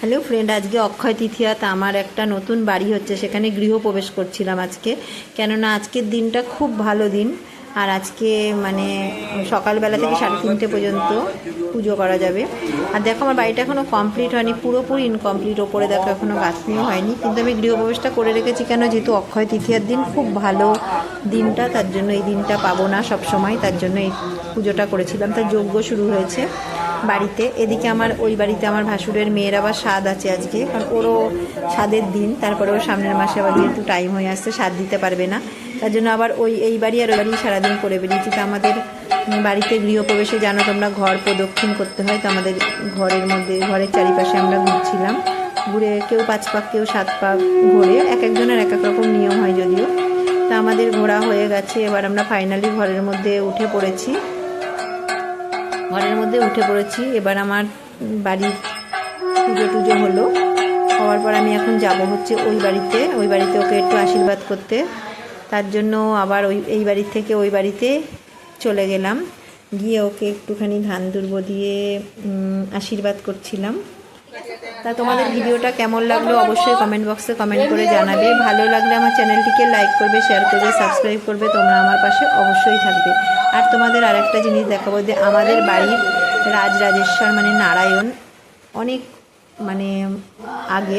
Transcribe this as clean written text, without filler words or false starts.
Hello friend, আজকে অক্ষয় তৃতীয়াতে আমার একটা নতুন বাড়ি হচ্ছে, সেখানে গৃহপ্রবেশ করছিলাম আজকে। কেননা আজকের দিনটা খুব ভালো দিন, আর আজকে মানে সকালবেলা থেকে 3:30 পর্যন্ত পুজো করা যাবে। আর দেখো আমার বাড়িটা এখনও কমপ্লিট হয়নি, পুরোপুরি ইনকমপ্লিট। ওপরে দেখো এখনও গাঁথনিও হয়নি, কিন্তু আমি গৃহপ্রবেশটা করে রেখেছি কেন, যেহেতু অক্ষয় তৃতীয়ার দিন খুব ভালো দিনটা, তার জন্য এই দিনটা পাবো না সব সময়, তার জন্য এই পুজোটা করেছিলাম। তার যজ্ঞ শুরু হয়েছে বাড়িতে। এদিকে আমার ওই বাড়িতে আমার ভাসুরের মেয়ের আবার স্বাদ আছে আজকে, কারণ ওরও স্বাদের দিন। তারপরে ওর সামনের মাসে আবার যেহেতু টাইম হয়ে আসছে, স্বাদ দিতে পারবে না, তার জন্য আবার এই বাড়ি আর ওই বাড়ি সারাদিন করে বেরিয়েছি। তো আমাদের বাড়িতে গৃহপ্রবেশে জানো তোমরা, ঘর প্রদক্ষিণ করতে হয়। তো আমাদের ঘরের চারিপাশে আমরা ঘুরছিলাম, ঘুরে কেউ 5 পাক কেউ 7 পাক ঘুরে, এক একজনের এক এক রকম নিয়ম হয় যদিও। তা আমাদের ঘোরা হয়ে গেছে, এবার আমরা ফাইনালি ঘরের মধ্যে উঠে পড়েছি। এবার আমার বাড়ির পুজো টুজো হওয়ার পর আমি এখন যাব হচ্ছে ওই বাড়িতে ওকে একটু আশীর্বাদ করতে। তার জন্য আবার এই বাড়ি থেকে ওই বাড়িতে চলে গেলাম, গিয়ে ওকে একটুখানি ধান দুর্ব দিয়ে আশীর্বাদ করছিলাম। তা তোমাদের ভিডিওটা কেমন লাগলো অবশ্যই কমেন্ট বক্সে কমেন্ট করে জানাবে। ভালো লাগলে আমার চ্যানেলটিকে লাইক করবে, শেয়ার করবে, সাবস্ক্রাইব করবে। তোমরা আমার পাশে অবশ্যই থাকবে। আর তোমাদের আরেকটা জিনিস দেখাবো, যে আমাদের বাড়ির রাজরাজেশ্বর মানে নারায়ণ অনেক আগের।